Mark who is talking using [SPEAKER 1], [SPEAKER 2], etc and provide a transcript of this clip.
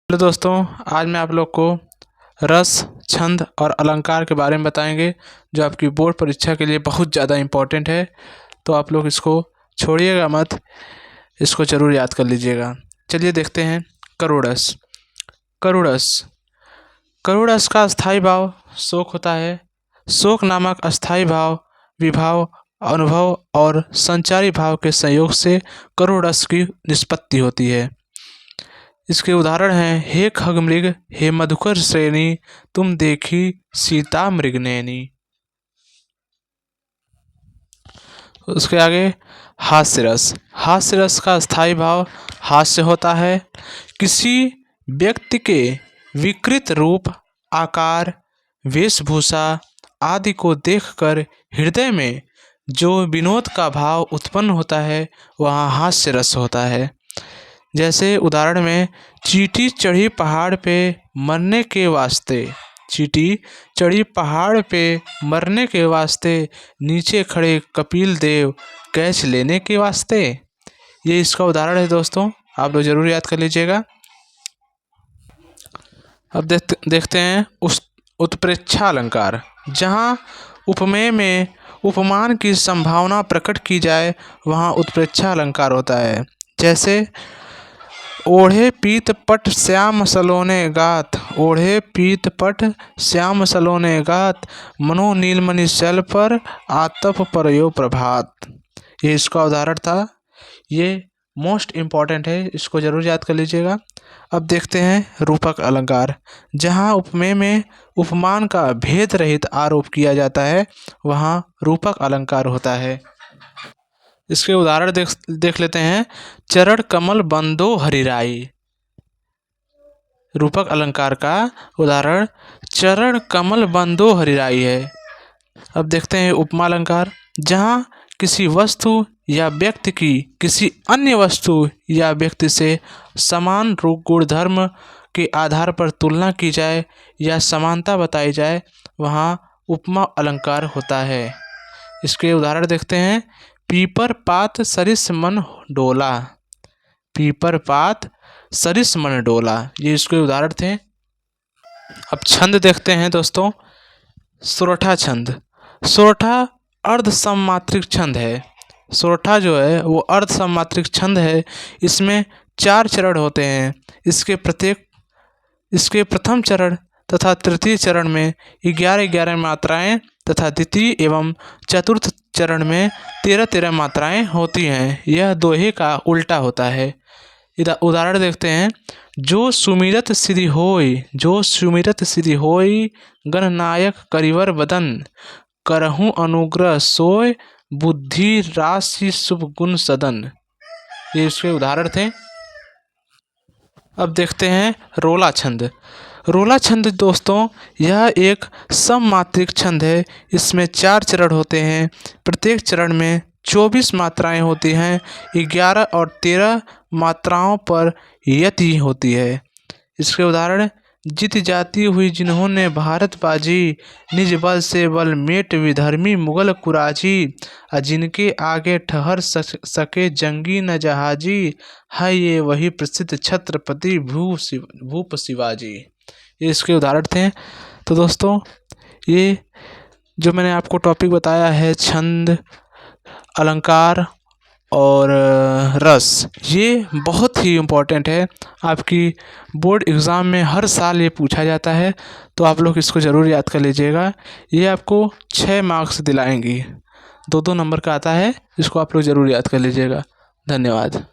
[SPEAKER 1] Hello दोस्तों, आज मैं आप लोग को रस, छंद और अलंकार के बारे में बताएंगे जो आपकी बोर्ड परीक्षा के लिए बहुत ज़्यादा इम्पोर्टेंट है। तो आप लोग इसको छोड़िएगा मत, इसको ज़रूर याद कर लीजिएगा। चलिए देखते हैं। करुड़स। करुड़स करुड़स का स्थायी भाव शोक होता है। शोक नामक अस्थायी भाव, विभाव, अनुभव और संचारी भाव के संयोग से करुड़स की निष्पत्ति होती है। इसके उदाहरण हैं हे खगमृग, हे मधुकर श्रेणी, तुम देखी सीता मृगनयनी। उसके आगे हास्य रस। हास्य रस का स्थायी भाव हास्य होता है। किसी व्यक्ति के विकृत रूप, आकार, वेशभूषा आदि को देखकर हृदय में जो विनोद का भाव उत्पन्न होता है वहाँ हास्य रस होता है। जैसे उदाहरण में चींटी चढ़ी पहाड़ पे मरने के वास्ते, चींटी चढ़ी पहाड़ पे मरने के वास्ते, नीचे खड़े कपिल देव कैच लेने के वास्ते। ये इसका उदाहरण है दोस्तों, आप लोग जरूर याद कर लीजिएगा। अब देखते हैं उत्प्रेक्षा अलंकार। जहाँ उपमेय में उपमान की संभावना प्रकट की जाए वहाँ उत्प्रेक्षा अलंकार होता है। जैसे ओढ़े पीत पट श्याम सलोने गात, ओढ़े पीत पट श्याम सलोने गात, मनो नीलमणि शैल पर आतप परयो प्रभात। ये इसका उदाहरण था। ये मोस्ट इम्पॉर्टेंट है, इसको ज़रूर याद कर लीजिएगा। अब देखते हैं रूपक अलंकार। जहाँ उपमेय में उपमान का भेद रहित आरोप किया जाता है वहाँ रूपक अलंकार होता है। इसके उदाहरण देख लेते हैं। चरण कमल बंदो हरिराई। रूपक अलंकार का उदाहरण चरण कमल बंदो हरिराई है। अब देखते हैं उपमा अलंकार। जहाँ किसी वस्तु या व्यक्ति की किसी अन्य वस्तु या व्यक्ति से समान रूप गुणधर्म के आधार पर तुलना की जाए या समानता बताई जाए वहाँ उपमा अलंकार होता है। इसके उदाहरण देखते हैं। पीपर पात सरिस मन डोला, पीपर पात सरिस मन डोला, ये इसके उदाहरण थे। अब छंद देखते हैं दोस्तों। सोरठा छंद। सोरठा अर्ध सममात्रिक छंद है। सोरठा जो है वो अर्ध सममात्रिक छंद है। इसमें 4 चरण होते हैं। इसके प्रथम चरण तथा तृतीय चरण में 11-11 मात्राएं तथा द्वितीय एवं चतुर्थ चरण में 13-13 मात्राएं होती हैं। यह दोहे का उल्टा होता है। उदाहरण देखते हैं। जो सुमिरत सिद्धि होय, जो सुमिरत सिद्धि होय, गणनायक करिवर बदन, करहूँ अनुग्रह सोय, बुद्धि राशि शुभ गुण सदन। ये इसके उदाहरण थे। अब देखते हैं रोला छंद। रोला छंद दोस्तों यह एक सममात्रिक छंद है। इसमें 4 चरण होते हैं। प्रत्येक चरण में 24 मात्राएं होती हैं। 11 और 13 मात्राओं पर यति होती है। इसके उदाहरण जित जाती हुई जिन्होंने भारत बाजी, निज बल से बल मेट विधर्मी मुगल कुराजी, जिनके आगे ठहर सके जंगी न जहाजी, है ये वही प्रसिद्ध छत्रपति भूप शिवाजी। ये इसके उदाहरण थे। तो दोस्तों ये जो मैंने आपको टॉपिक बताया है छंद, अलंकार और रस, ये बहुत ही इम्पोर्टेंट है। आपकी बोर्ड एग्ज़ाम में हर साल ये पूछा जाता है, तो आप लोग इसको ज़रूर याद कर लीजिएगा। ये आपको 6 मार्क्स दिलाएंगी। 2-2 नंबर का आता है, इसको आप लोग ज़रूर याद कर लीजिएगा। धन्यवाद।